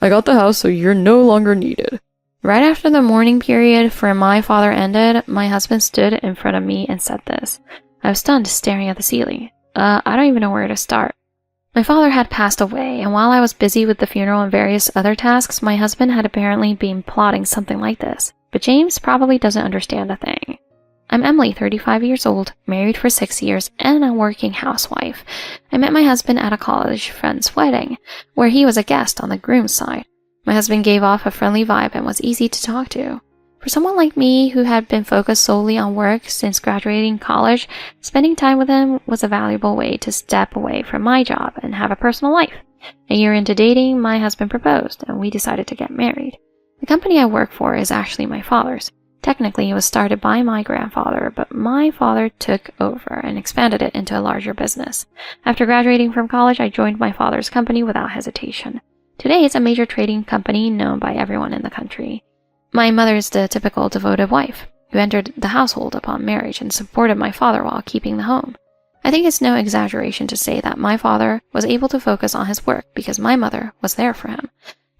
I got the house, so you're no longer needed." Right after the mourning period for my father ended, my husband stood in front of me and said this. I was stunned, staring at the ceiling. I don't even know where to start. My father had passed away, and while I was busy with the funeral and various other tasks, my husband had apparently been plotting something like this. But James probably doesn't understand a thing. I'm Emily, 35 years old, married for 6 years, and a working housewife. I met my husband at a college friend's wedding, where he was a guest on the groom's side. My husband gave off a friendly vibe and was easy to talk to. For someone like me who had been focused solely on work since graduating college, spending time with him was a valuable way to step away from my job and have a personal life. A year into dating, my husband proposed, and we decided to get married. The company I work for is actually my father's. Technically, it was started by my grandfather, but my father took over and expanded it into a larger business. After graduating from college, I joined my father's company without hesitation. Today, it's a major trading company known by everyone in the country. My mother is the typical devoted wife, who entered the household upon marriage and supported my father while keeping the home. I think it's no exaggeration to say that my father was able to focus on his work because my mother was there for him.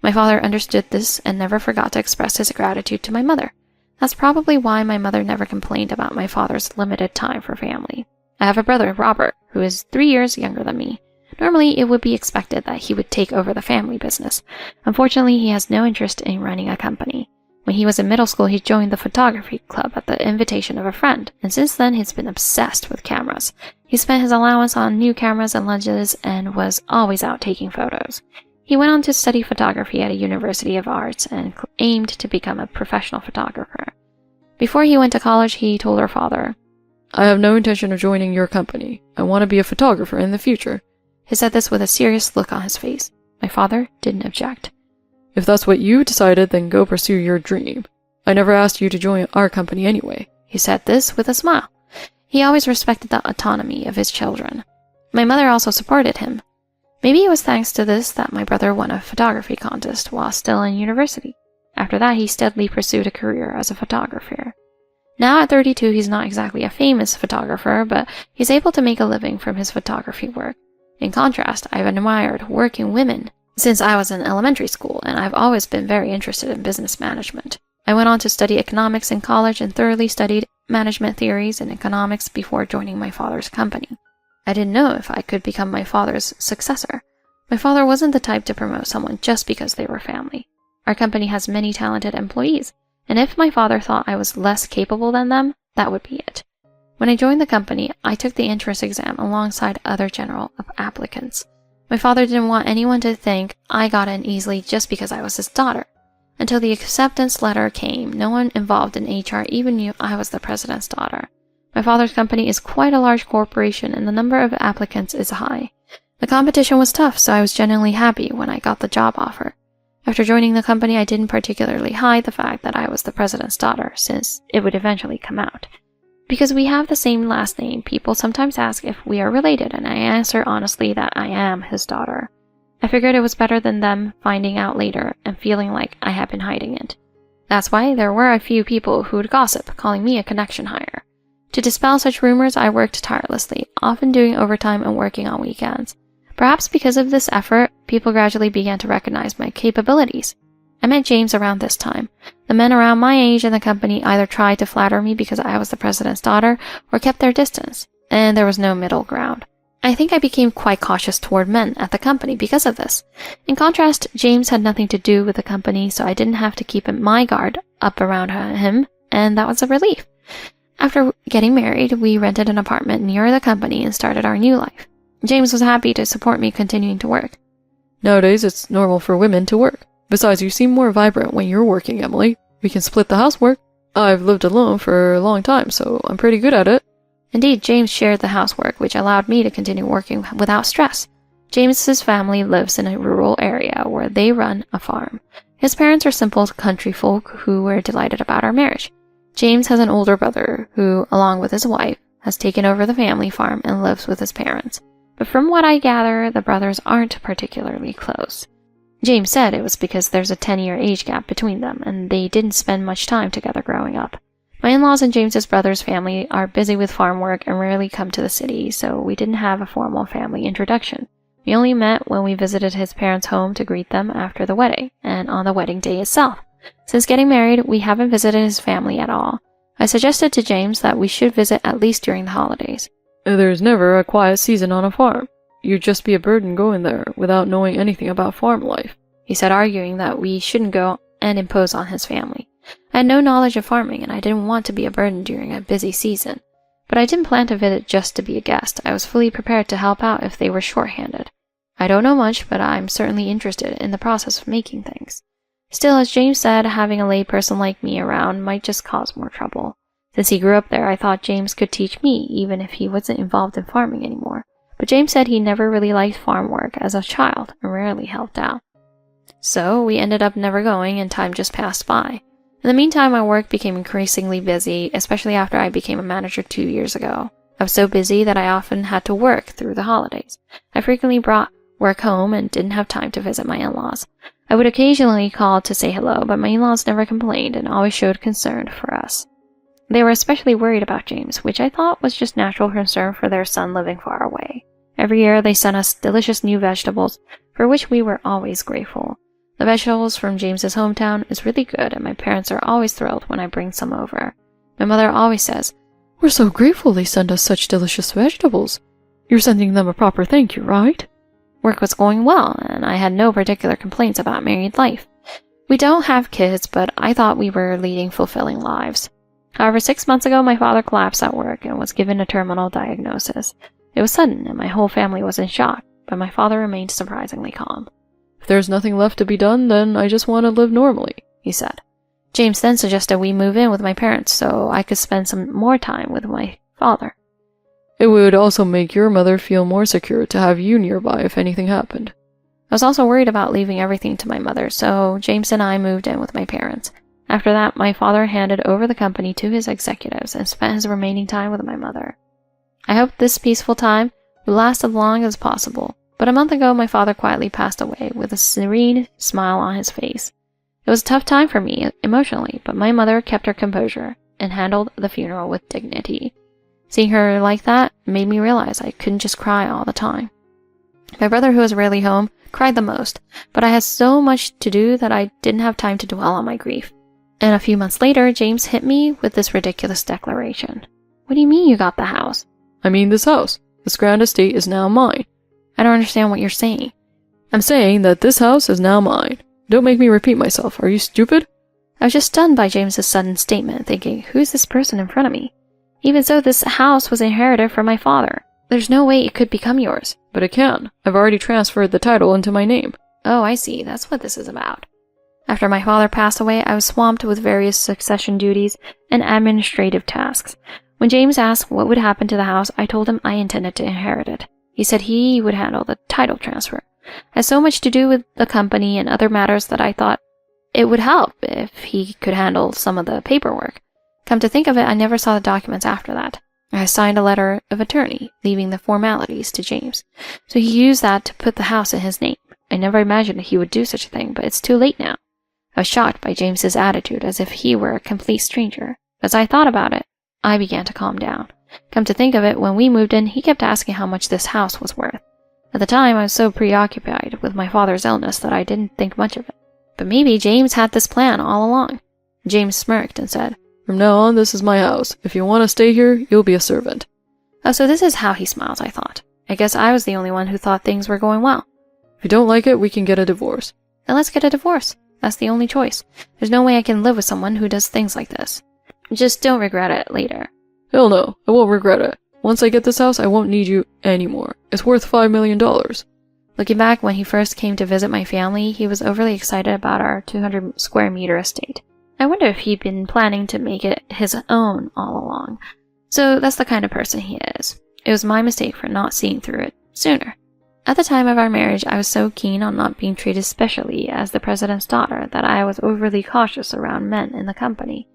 My father understood this and never forgot to express his gratitude to my mother. That's probably why my mother never complained about my father's limited time for family. I have a brother, Robert, who is 3 years younger than me. Normally, it would be expected that he would take over the family business. Unfortunately, he has no interest in running a company. When he was in middle school, he joined the photography club at the invitation of a friend, and since then he's been obsessed with cameras. He spent his allowance on new cameras and lenses and was always out taking photos. He went on to study photography at a University of Arts and aimed to become a professional photographer. Before he went to college, he told our father, "I have no intention of joining your company. I want to be a photographer in the future." He said this with a serious look on his face. My father didn't object. "If that's what you decided, then go pursue your dream. I never asked you to join our company anyway." He said this with a smile. He always respected the autonomy of his children. My mother also supported him. Maybe it was thanks to this that my brother won a photography contest while still in university. After that, he steadily pursued a career as a photographer. Now at 32, he's not exactly a famous photographer, but he's able to make a living from his photography work. In contrast, I've admired working women since I was in elementary school, and I've always been very interested in business management. I went on to study economics in college and thoroughly studied management theories and economics before joining my father's company. I didn't know if I could become my father's successor. My father wasn't the type to promote someone just because they were family. Our company has many talented employees, and if my father thought I was less capable than them, that would be it. When I joined the company, I took the entrance exam alongside other general applicants. My father didn't want anyone to think I got in easily just because I was his daughter. Until the acceptance letter came, no one involved in HR even knew I was the president's daughter. My father's company is quite a large corporation and the number of applicants is high. The competition was tough, so I was genuinely happy when I got the job offer. After joining the company, I didn't particularly hide the fact that I was the president's daughter, since it would eventually come out. Because we have the same last name, people sometimes ask if we are related, and I answer honestly that I am his daughter. I figured it was better than them finding out later and feeling like I had been hiding it. That's why there were a few people who would gossip, calling me a connection hire. To dispel such rumors, I worked tirelessly, often doing overtime and working on weekends. Perhaps because of this effort, people gradually began to recognize my capabilities. I met James around this time. The men around my age in the company either tried to flatter me because I was the president's daughter or kept their distance, and there was no middle ground. I think I became quite cautious toward men at the company because of this. In contrast, James had nothing to do with the company, so I didn't have to keep my guard up around him, and that was a relief. After getting married, we rented an apartment near the company and started our new life. James was happy to support me continuing to work. "Nowadays, it's normal for women to work. Besides, you seem more vibrant when you're working, Emily. We can split the housework. I've lived alone for a long time, so I'm pretty good at it." Indeed, James shared the housework, which allowed me to continue working without stress. James's family lives in a rural area where they run a farm. His parents are simple country folk who were delighted about our marriage. James has an older brother who, along with his wife, has taken over the family farm and lives with his parents. But from what I gather, the brothers aren't particularly close. James said it was because there's a 10-year age gap between them, and they didn't spend much time together growing up. My in-laws and James's brother's family are busy with farm work and rarely come to the city, so we didn't have a formal family introduction. We only met when we visited his parents' home to greet them after the wedding, and on the wedding day itself. Since getting married, we haven't visited his family at all. I suggested to James that we should visit at least during the holidays. There's never a quiet season on a farm. You'd just be a burden going there without knowing anything about farm life, he said, arguing that we shouldn't go and impose on his family. I had no knowledge of farming, and I didn't want to be a burden during a busy season. But I didn't plan to visit just to be a guest. I was fully prepared to help out if they were short-handed. I don't know much, but I'm certainly interested in the process of making things. Still, as James said, having a layperson like me around might just cause more trouble. Since he grew up there, I thought James could teach me, even if he wasn't involved in farming anymore. But James said he never really liked farm work as a child and rarely helped out. So we ended up never going, and time just passed by. In the meantime, my work became increasingly busy, especially after I became a manager 2 years ago. I was so busy that I often had to work through the holidays. I frequently brought work home and didn't have time to visit my in-laws. I would occasionally call to say hello, but my in-laws never complained and always showed concern for us. They were especially worried about James, which I thought was just natural concern for their son living far away. Every year they sent us delicious new vegetables, for which we were always grateful. The vegetables from James's hometown is really good, and my parents are always thrilled when I bring some over. My mother always says, "We're so grateful they send us such delicious vegetables. You're sending them a proper thank you, right?" Work was going well, and I had no particular complaints about married life. We don't have kids, but I thought we were leading fulfilling lives. However, 6 months ago, my father collapsed at work and was given a terminal diagnosis. It was sudden, and my whole family was in shock, but my father remained surprisingly calm. "If there's nothing left to be done, then I just want to live normally," he said. James then suggested we move in with my parents so I could spend some more time with my father. "It would also make your mother feel more secure to have you nearby if anything happened." I was also worried about leaving everything to my mother, so James and I moved in with my parents. After that, my father handed over the company to his executives and spent his remaining time with my mother. I hoped this peaceful time would last as long as possible, but a month ago my father quietly passed away with a serene smile on his face. It was a tough time for me emotionally, but my mother kept her composure and handled the funeral with dignity. Seeing her like that made me realize I couldn't just cry all the time. My brother, who was rarely home, cried the most, but I had so much to do that I didn't have time to dwell on my grief. And a few months later, James hit me with this ridiculous declaration. "What do you mean you got the house?" "I mean this house. This grand estate is now mine." "I don't understand what you're saying." "I'm saying that this house is now mine. Don't make me repeat myself. Are you stupid?" I was just stunned by James's sudden statement, thinking, who's this person in front of me? Even so, this house was inherited from my father. There's no way it could become yours. "But it can. I've already transferred the title into my name." Oh, I see. That's what this is about. After my father passed away, I was swamped with various succession duties and administrative tasks. When James asked what would happen to the house, I told him I intended to inherit it. He said he would handle the title transfer. I had so much to do with the company and other matters that I thought it would help if he could handle some of the paperwork. Come to think of it, I never saw the documents after that. I signed a letter of attorney, leaving the formalities to James. So he used that to put the house in his name. I never imagined he would do such a thing, but it's too late now. I was shocked by James's attitude, as if he were a complete stranger. As I thought about it, I began to calm down. Come to think of it, when we moved in, he kept asking how much this house was worth. At the time, I was so preoccupied with my father's illness that I didn't think much of it. But maybe James had this plan all along. James smirked and said, "From now on, this is my house. If you want to stay here, you'll be a servant." Oh, so this is how he smiles, I thought. I guess I was the only one who thought things were going well. "If you don't like it, we can get a divorce." Then let's get a divorce. That's the only choice. There's no way I can live with someone who does things like this. Just don't regret it later. "Hell no, I won't regret it. Once I get this house, I won't need you anymore. It's worth $5 million. Looking back, when he first came to visit my family, he was overly excited about our 200 square meter estate. I wonder if he'd been planning to make it his own all along. So that's the kind of person he is. It was my mistake for not seeing through it sooner. At the time of our marriage, I was so keen on not being treated specially as the president's daughter that I was overly cautious around men in the company.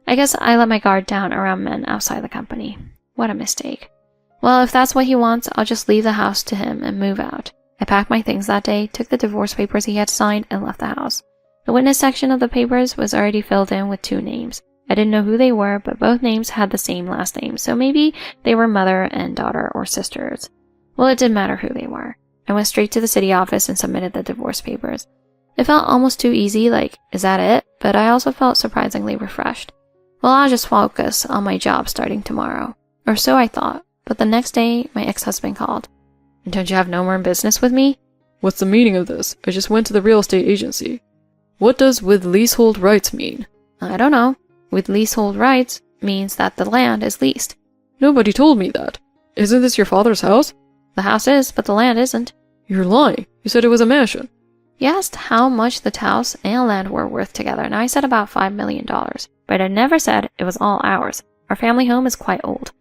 I guess I let my guard down around men outside the company. What a mistake. Well, if that's what he wants, I'll just leave the house to him and move out. I packed my things that day, took the divorce papers he had signed, and left the house. The witness section of the papers was already filled in with 2 names. I didn't know who they were, but both names had the same last name, so maybe they were mother and daughter or sisters. Well, it didn't matter who they were. I went straight to the city office and submitted the divorce papers. It felt almost too easy, like, is that it? But I also felt surprisingly refreshed. Well, I'll just focus on my job starting tomorrow. Or so I thought, but the next day, my ex-husband called. Don't you have no more business with me? What's the meaning of this? I just went to the real estate agency. What does with leasehold rights mean? I don't know. With leasehold rights means that the land is leased. Nobody told me that. Isn't this your father's house? The house is, but the land isn't. You're lying. You said it was a mansion. You asked how much the house and land were worth together, and I said about $5 million. But I never said it was all ours. Our family home is quite old.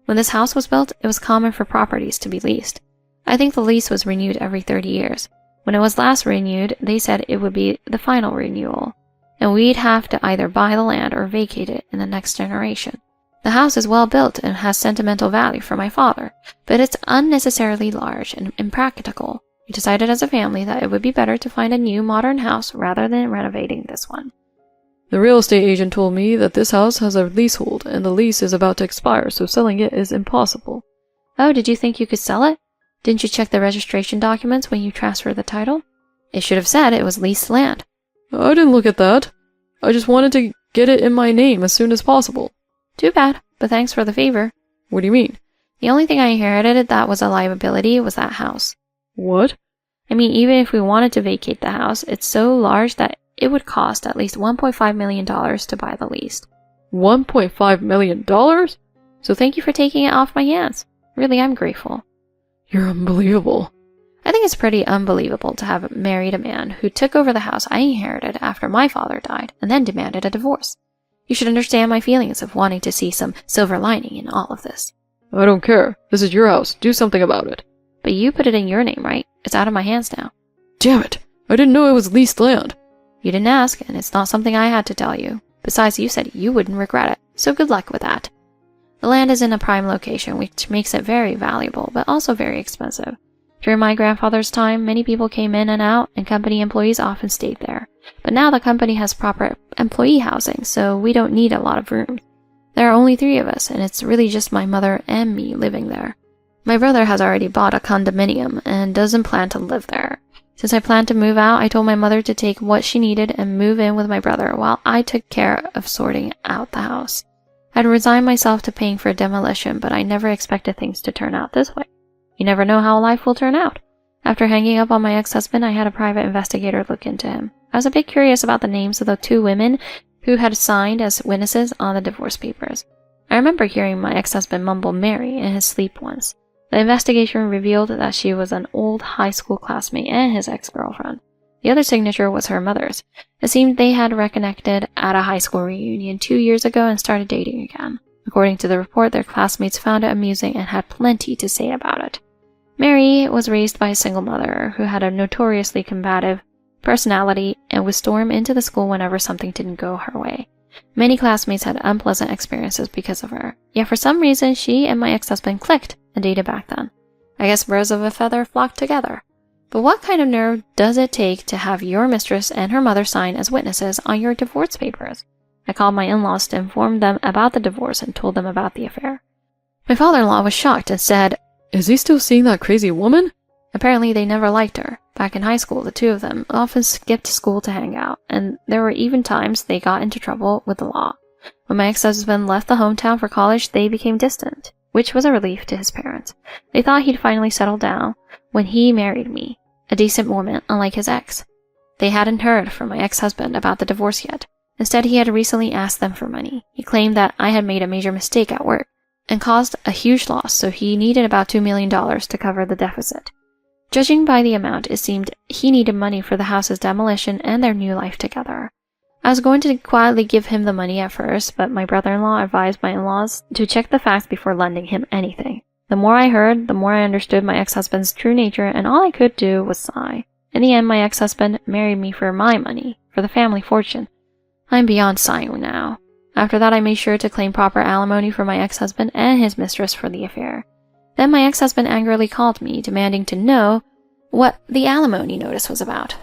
When this house was built, it was common for properties to be leased. I think the lease was renewed every 30 years. When it was last renewed, they said it would be the final renewal, and we'd have to either buy the land or vacate it in the next generation. The house is well built and has sentimental value for my father, but it's unnecessarily large and impractical. We decided as a family that it would be better to find a new modern house rather than renovating this one. The real estate agent told me that this house has a leasehold and the lease is about to expire, so selling it is impossible. Oh, did you think you could sell it? Didn't you check the registration documents when you transferred the title? It should have said it was leased land. I didn't look at that. I just wanted to get it in my name as soon as possible. Too bad, but thanks for the favor. What do you mean? The only thing I inherited that was a liability was that house. What? I mean, even if we wanted to vacate the house, it's so large that it would cost at least $1.5 million to buy the lease. $1.5 million? So thank you for taking it off my hands. Really, I'm grateful. You're unbelievable. I think it's pretty unbelievable to have married a man who took over the house I inherited after my father died and then demanded a divorce. You should understand my feelings of wanting to see some silver lining in all of this. I don't care. This is your house. Do something about it. But you put it in your name, right? It's out of my hands now. Damn it. I didn't know it was leased land. You didn't ask, and it's not something I had to tell you. Besides, you said you wouldn't regret it, so good luck with that. The land is in a prime location, which makes it very valuable, but also very expensive. During my grandfather's time, many people came in and out, and company employees often stayed there. But now the company has proper employee housing, so we don't need a lot of rooms. There are only 3 of us, and it's really just my mother and me living there. My brother has already bought a condominium and doesn't plan to live there. Since I planned to move out, I told my mother to take what she needed and move in with my brother while I took care of sorting out the house. I'd resigned myself to paying for demolition, but I never expected things to turn out this way. You never know how life will turn out. After hanging up on my ex-husband, I had a private investigator look into him. I was a bit curious about the names of the 2 women who had signed as witnesses on the divorce papers. I remember hearing my ex-husband mumble Mary in his sleep once. The investigation revealed that she was an old high school classmate and his ex-girlfriend. The other signature was her mother's. It seemed they had reconnected at a high school reunion 2 years ago and started dating again. According to the report, their classmates found it amusing and had plenty to say about it. Mary was raised by a single mother who had a notoriously combative personality and would storm into the school whenever something didn't go her way. Many classmates had unpleasant experiences because of her, yet for some reason she and my ex-husband clicked and dated back then. I guess birds of a feather flock together. But what kind of nerve does it take to have your mistress and her mother sign as witnesses on your divorce papers? I called my in-laws to inform them about the divorce and told them about the affair. My father-in-law was shocked and said, Is he still seeing that crazy woman? Apparently they never liked her. Back in high school, the 2 of them often skipped school to hang out, and there were even times they got into trouble with the law. When my ex-husband left the hometown for college, they became distant, which was a relief to his parents. They thought he'd finally settle down when he married me, a decent woman unlike his ex. They hadn't heard from my ex-husband about the divorce yet. Instead, he had recently asked them for money. He claimed that I had made a major mistake at work and caused a huge loss, so he needed about $2 million to cover the deficit. Judging by the amount, it seemed he needed money for the house's demolition and their new life together. I was going to quietly give him the money at first, but my brother-in-law advised my in-laws to check the facts before lending him anything. The more I heard, the more I understood my ex-husband's true nature, and all I could do was sigh. In the end, my ex-husband married me for my money, for the family fortune. I'm beyond sighing now. After that, I made sure to claim proper alimony for my ex-husband and his mistress for the affair. Then my ex-husband angrily called me, demanding to know what the alimony notice was about.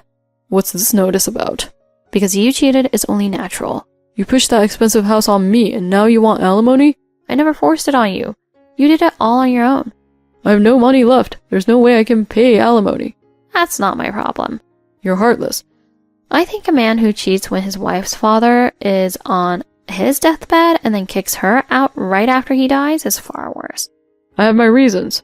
What's this notice about? Because you cheated is only natural. You pushed that expensive house on me, and now you want alimony? I never forced it on you. You did it all on your own. I have no money left. There's no way I can pay alimony. That's not my problem. You're heartless. I think a man who cheats when his wife's father is on his deathbed and then kicks her out right after he dies is far worse. I have my reasons.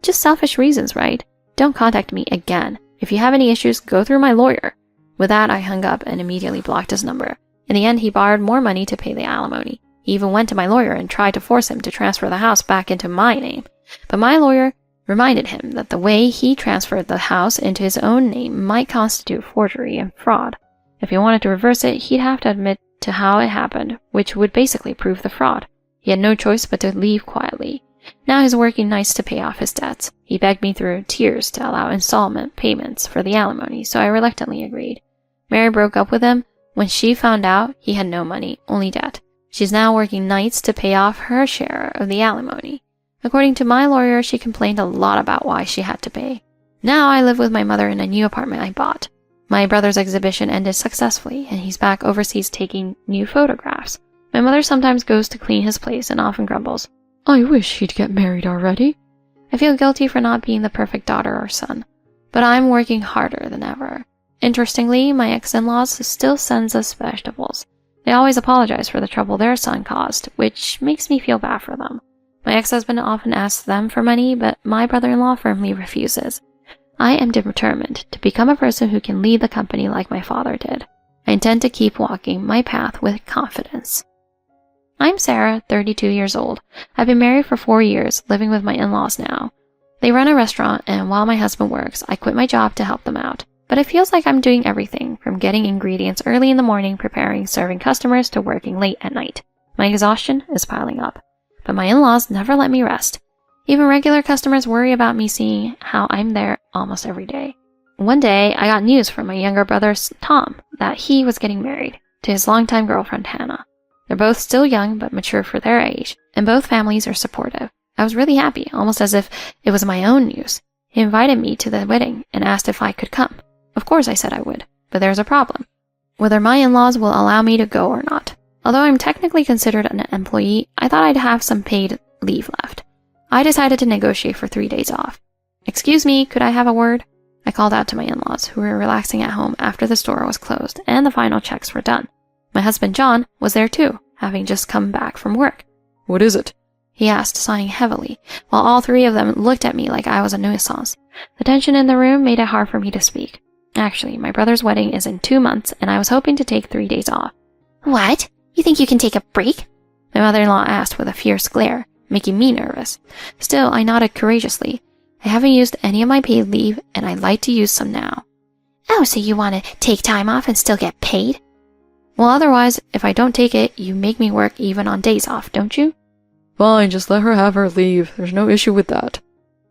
Just selfish reasons, right? Don't contact me again. If you have any issues, go through my lawyer. With that, I hung up and immediately blocked his number. In the end, he borrowed more money to pay the alimony. He even went to my lawyer and tried to force him to transfer the house back into my name. But my lawyer reminded him that the way he transferred the house into his own name might constitute forgery and fraud. If he wanted to reverse it, he'd have to admit to how it happened, which would basically prove the fraud. He had no choice but to leave quietly. Now he's working nights to pay off his debts. He begged me through tears to allow installment payments for the alimony, so I reluctantly agreed. Mary broke up with him when she found out he had no money, only debt. She's now working nights to pay off her share of the alimony. According to my lawyer, she complained a lot about why she had to pay. Now I live with my mother in a new apartment I bought. My brother's exhibition ended successfully, and he's back overseas taking new photographs. My mother sometimes goes to clean his place and often grumbles, I wish he'd get married already. I feel guilty for not being the perfect daughter or son, but I'm working harder than ever. Interestingly, my ex-in-laws still sends us vegetables. They always apologize for the trouble their son caused, which makes me feel bad for them. My ex-husband often asks them for money, but my brother-in-law firmly refuses. I am determined to become a person who can lead the company like my father did. I intend to keep walking my path with confidence. I'm Sarah, 32 years old. I've been married for 4 years, living with my in-laws now. They run a restaurant, and while my husband works, I quit my job to help them out. But it feels like I'm doing everything, from getting ingredients early in the morning, preparing, serving customers, to working late at night. My exhaustion is piling up. But my in-laws never let me rest. Even regular customers worry about me seeing how I'm there almost every day. One day, I got news from my younger brother, Tom, that he was getting married to his longtime girlfriend, Hannah. They're both still young but mature for their age, and both families are supportive. I was really happy, almost as if it was my own news. He invited me to the wedding and asked if I could come. Of course I said I would, but there's a problem. Whether my in-laws will allow me to go or not. Although I'm technically considered an employee, I thought I'd have some paid leave left. I decided to negotiate for 3 days off. Excuse me, could I have a word? I called out to my in-laws, who were relaxing at home after the store was closed and the final checks were done. My husband John was there too, having just come back from work. What is it? He asked, sighing heavily, while all three of them looked at me like I was a nuisance. The tension in the room made it hard for me to speak. Actually, my brother's wedding is in 2 months, and I was hoping to take 3 days off. What? You think you can take a break? My mother-in-law asked with a fierce glare, making me nervous. Still, I nodded courageously. I haven't used any of my paid leave, and I'd like to use some now. Oh, so you want to take time off and still get paid? Well, otherwise, if I don't take it, you make me work even on days off, don't you? Fine, just let her have her leave. There's no issue with that.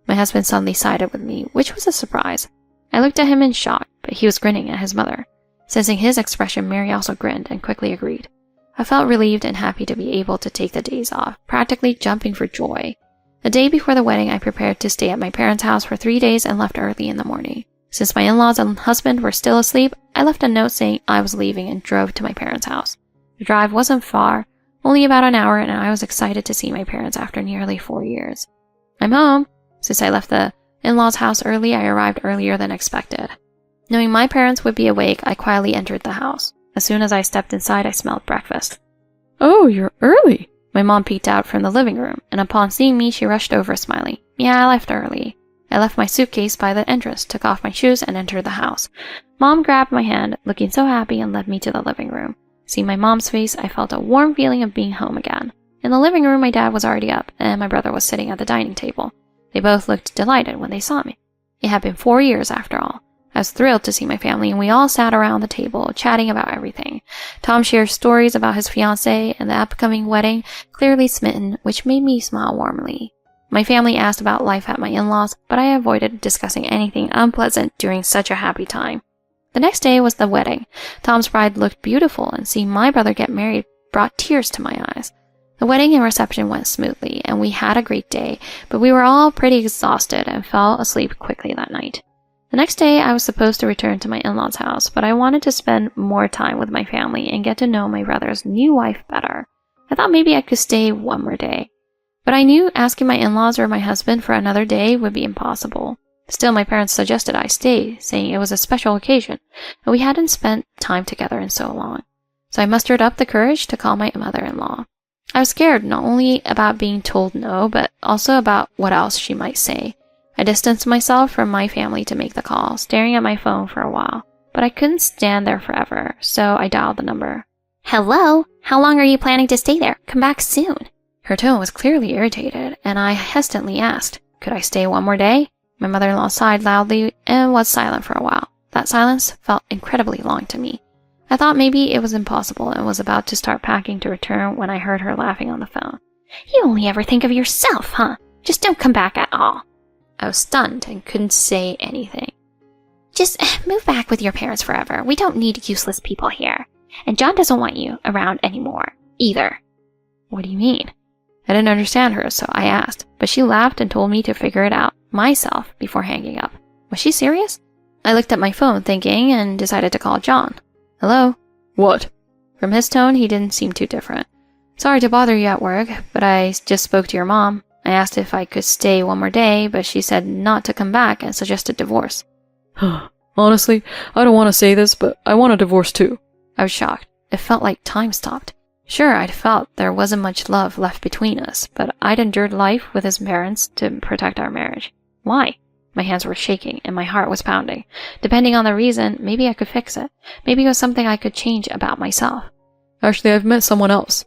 My husband suddenly sided with me, which was a surprise. I looked at him in shock, but he was grinning at his mother. Sensing his expression, Mary also grinned and quickly agreed. I felt relieved and happy to be able to take the days off, practically jumping for joy. The day before the wedding, I prepared to stay at my parents' house for 3 days and left early in the morning. Since my in-laws and husband were still asleep, I left a note saying I was leaving and drove to my parents' house. The drive wasn't far, only about an hour, and I was excited to see my parents after nearly 4 years. I'm home. Since I left the in-laws' house early, I arrived earlier than expected. Knowing my parents would be awake, I quietly entered the house. As soon as I stepped inside, I smelled breakfast. Oh, you're early. My mom peeked out from the living room, and upon seeing me, she rushed over, smiling. Yeah, I left early. I left my suitcase by the entrance, took off my shoes, and entered the house. Mom grabbed my hand, looking so happy, and led me to the living room. Seeing my mom's face, I felt a warm feeling of being home again. In the living room, my dad was already up, and my brother was sitting at the dining table. They both looked delighted when they saw me. It had been 4 years after all. I was thrilled to see my family, and we all sat around the table, chatting about everything. Tom shared stories about his fiancée and the upcoming wedding, clearly smitten, which made me smile warmly. My family asked about life at my in-laws, but I avoided discussing anything unpleasant during such a happy time. The next day was the wedding. Tom's bride looked beautiful, and seeing my brother get married brought tears to my eyes. The wedding and reception went smoothly, and we had a great day, but we were all pretty exhausted and fell asleep quickly that night. The next day, I was supposed to return to my in-laws' house, but I wanted to spend more time with my family and get to know my brother's new wife better. I thought maybe I could stay one more day. But I knew asking my in-laws or my husband for another day would be impossible. Still, my parents suggested I stay, saying it was a special occasion, and we hadn't spent time together in so long. So I mustered up the courage to call my mother-in-law. I was scared not only about being told no, but also about what else she might say. I distanced myself from my family to make the call, staring at my phone for a while. But I couldn't stand there forever, so I dialed the number. Hello? How long are you planning to stay there? Come back soon. Her tone was clearly irritated, and I hesitantly asked, could I stay one more day? My mother-in-law sighed loudly and was silent for a while. That silence felt incredibly long to me. I thought maybe it was impossible and was about to start packing to return when I heard her laughing on the phone. You only ever think of yourself, huh? Just don't come back at all. I was stunned and couldn't say anything. Just move back with your parents forever. We don't need useless people here. And John doesn't want you around anymore, either. What do you mean? I didn't understand her, so I asked, but she laughed and told me to figure it out myself before hanging up. Was she serious? I looked at my phone thinking and decided to call John. Hello? What? From his tone, he didn't seem too different. Sorry to bother you at work, but I just spoke to your mom. I asked if I could stay one more day, but she said not to come back and suggested divorce. Honestly, I don't want to say this, but I want a divorce too. I was shocked. It felt like time stopped. Sure, I'd felt there wasn't much love left between us, but I'd endured life with his parents to protect our marriage. Why? My hands were shaking and my heart was pounding. Depending on the reason, maybe I could fix it. Maybe it was something I could change about myself. Actually, I've met someone else.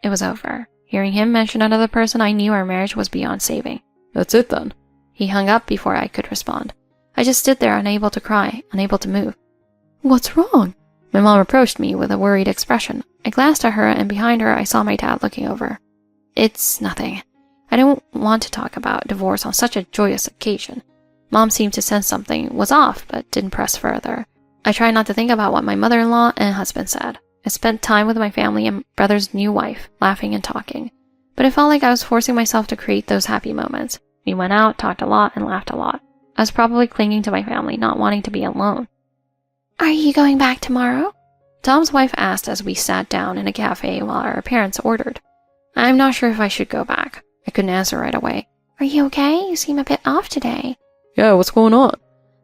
It was over. Hearing him mention another person, I knew our marriage was beyond saving. That's it then. He hung up before I could respond. I just stood there, unable to cry, unable to move. What's wrong? My mom approached me with a worried expression. I glanced at her, and behind her I saw my dad looking over. It's nothing. I didn't want to talk about divorce on such a joyous occasion. Mom seemed to sense something was off, but didn't press further. I tried not to think about what my mother-in-law and husband said. I spent time with my family and brother's new wife, laughing and talking. But it felt like I was forcing myself to create those happy moments. We went out, talked a lot, and laughed a lot. I was probably clinging to my family, not wanting to be alone. Are you going back tomorrow? Tom's wife asked as we sat down in a cafe while our parents ordered. I'm not sure if I should go back. I couldn't answer right away. Are you okay? You seem a bit off today. Yeah, what's going on?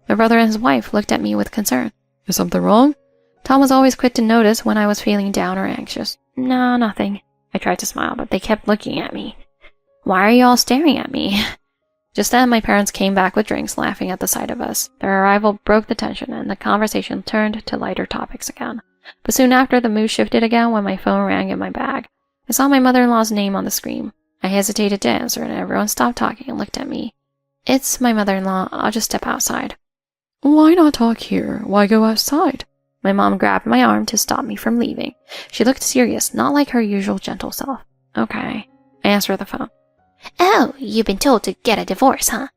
My brother and his wife looked at me with concern. Is something wrong? Tom was always quick to notice when I was feeling down or anxious. No, nothing. I tried to smile, but they kept looking at me. Why are you all staring at me? Just then, my parents came back with drinks, laughing at the sight of us. Their arrival broke the tension, and the conversation turned to lighter topics again. But soon after, the mood shifted again when my phone rang in my bag. I saw my mother-in-law's name on the screen. I hesitated to answer, and everyone stopped talking and looked at me. It's my mother-in-law. I'll just step outside. Why not talk here? Why go outside? My mom grabbed my arm to stop me from leaving. She looked serious, not like her usual gentle self. Okay. I answered the phone. Oh, you've been told to get a divorce, huh?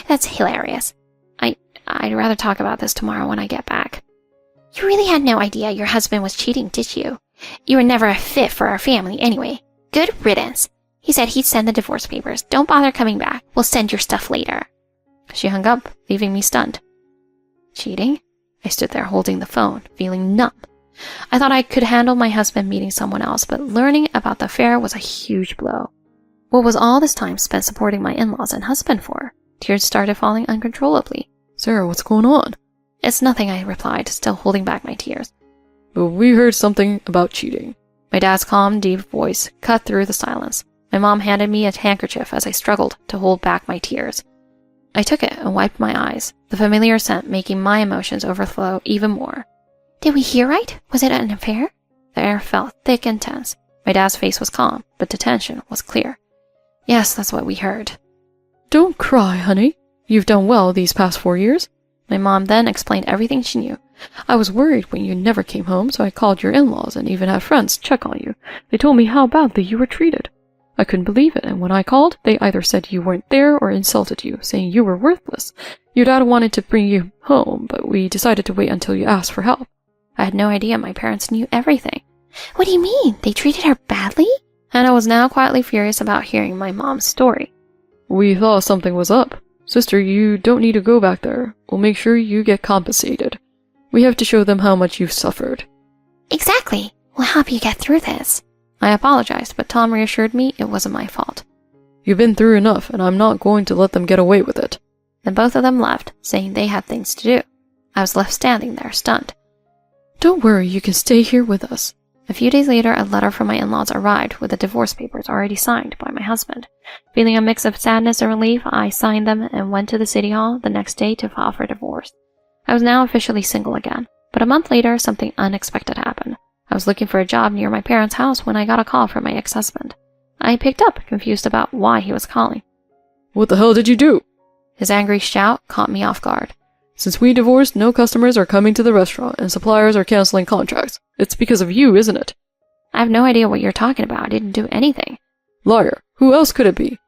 That's hilarious. I'd rather talk about this tomorrow when I get back. You really had no idea your husband was cheating, did you? You were never a fit for our family anyway. Good riddance. He said he'd send the divorce papers. Don't bother coming back. We'll send your stuff later. She hung up, leaving me stunned. Cheating? I stood there holding the phone, feeling numb. I thought I could handle my husband meeting someone else, but learning about the affair was a huge blow. What was all this time spent supporting my in-laws and husband for? Tears started falling uncontrollably. Sarah, what's going on? It's nothing, I replied, still holding back my tears. But we heard something about cheating. My dad's calm, deep voice cut through the silence. My mom handed me a handkerchief as I struggled to hold back my tears. I took it and wiped my eyes, the familiar scent making my emotions overflow even more. Did we hear right? Was it an affair? The air felt thick and tense. My dad's face was calm, but the tension was clear. Yes, that's what we heard. Don't cry, honey. You've done well these past 4 years. My mom then explained everything she knew. I was worried when you never came home, so I called your in-laws and even had friends check on you. They told me how badly you were treated. I couldn't believe it, and when I called, they either said you weren't there or insulted you, saying you were worthless. Your dad wanted to bring you home, but we decided to wait until you asked for help. I had no idea my parents knew everything. What do you mean? They treated her badly? Hannah was now quietly furious about hearing my mom's story. We thought something was up. Sister, you don't need to go back there. We'll make sure you get compensated. We have to show them how much you've suffered. Exactly. We'll help you get through this. I apologized, but Tom reassured me it wasn't my fault. You've been through enough, and I'm not going to let them get away with it." Then both of them left, saying they had things to do. I was left standing there, stunned. "Don't worry, you can stay here with us." A few days later, a letter from my in-laws arrived with the divorce papers already signed by my husband. Feeling a mix of sadness and relief, I signed them and went to the city hall the next day to file for divorce. I was now officially single again, but a month later, something unexpected happened. I was looking for a job near my parents' house when I got a call from my ex-husband. I picked up, confused about why he was calling. "What the hell did you do?" His angry shout caught me off guard. "Since we divorced, no customers are coming to the restaurant, and suppliers are canceling contracts. It's because of you, isn't it?" I have no idea what you're talking about. I didn't do anything. "Liar. Who else could it be?"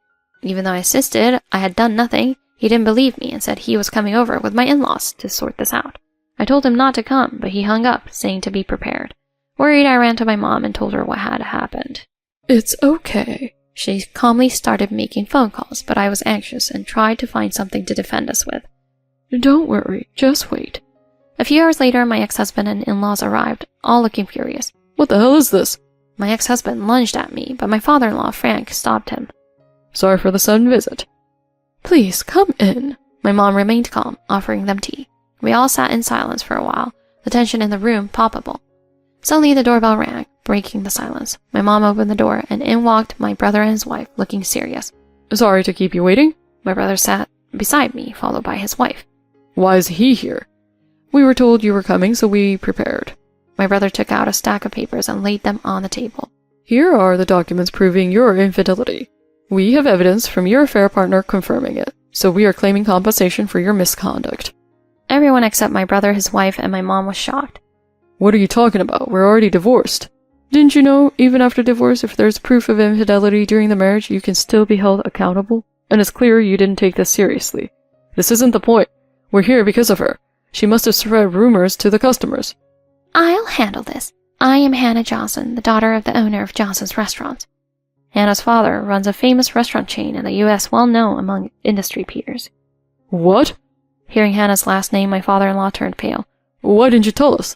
Even though I insisted I had done nothing, he didn't believe me and said he was coming over with my in-laws to sort this out. I told him not to come, but he hung up, saying to be prepared. Worried, I ran to my mom and told her what had happened. "It's okay." She calmly started making phone calls, but I was anxious and tried to find something to defend us with. "Don't worry, just wait." A few hours later, my ex-husband and in-laws arrived, all looking furious. "What the hell is this?" My ex-husband lunged at me, but my father-in-law, Frank, stopped him. "Sorry for the sudden visit." "Please, come in." My mom remained calm, offering them tea. We all sat in silence for a while, the tension in the room palpable. Suddenly the doorbell rang, breaking the silence. My mom opened the door, and in walked my brother and his wife, looking serious. "Sorry to keep you waiting." My brother sat beside me, followed by his wife. "Why is he here?" "We were told you were coming, so we prepared." My brother took out a stack of papers and laid them on the table. "Here are the documents proving your infidelity. We have evidence from your affair partner confirming it, so we are claiming compensation for your misconduct." Everyone except my brother, his wife, and my mom was shocked. "What are you talking about? We're already divorced." "Didn't you know, even after divorce, if there's proof of infidelity during the marriage, you can still be held accountable? And it's clear you didn't take this seriously. This isn't the point. We're here because of her. She must have spread rumors to the customers." I'll handle this. I am Hannah Johnson, the daughter of the owner of Johnson's Restaurants. Hannah's father runs a famous restaurant chain in the U.S. well known among industry peers. "What?" Hearing Hannah's last name, my father-in-law turned pale. "Why didn't you tell us?"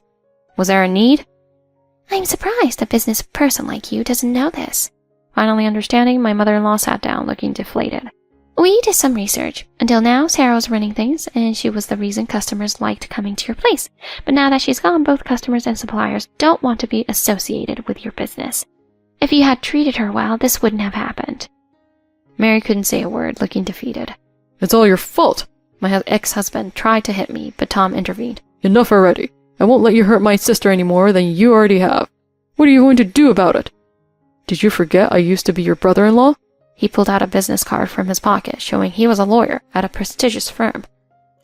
Was there a need? I'm surprised a business person like you doesn't know this. Finally understanding, my mother-in-law sat down, looking deflated. We did some research. Until now, Sarah was running things, and she was the reason customers liked coming to your place. But now that she's gone, both customers and suppliers don't want to be associated with your business. If you had treated her well, this wouldn't have happened. Mary couldn't say a word, looking defeated. "It's all your fault." My ex-husband tried to hit me, but Tom intervened. "Enough already. I won't let you hurt my sister any more than you already have. What are you going to do about it?" "Did you forget I used to be your brother-in-law?" He pulled out a business card from his pocket, showing he was a lawyer at a prestigious firm.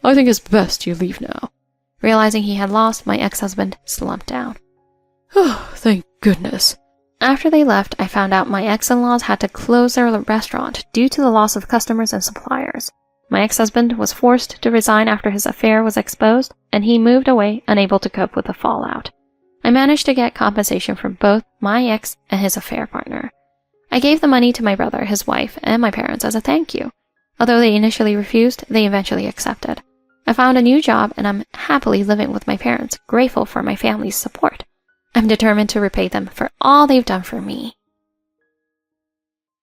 "I think it's best you leave now." Realizing he had lost, my ex-husband slumped down. "Oh, thank goodness." After they left, I found out my ex-in-laws had to close their restaurant due to the loss of customers and suppliers. My ex-husband was forced to resign after his affair was exposed, and he moved away, unable to cope with the fallout. I managed to get compensation from both my ex and his affair partner. I gave the money to my brother, his wife, and my parents as a thank you. Although they initially refused, they eventually accepted. I found a new job, and I'm happily living with my parents, grateful for my family's support. I'm determined to repay them for all they've done for me.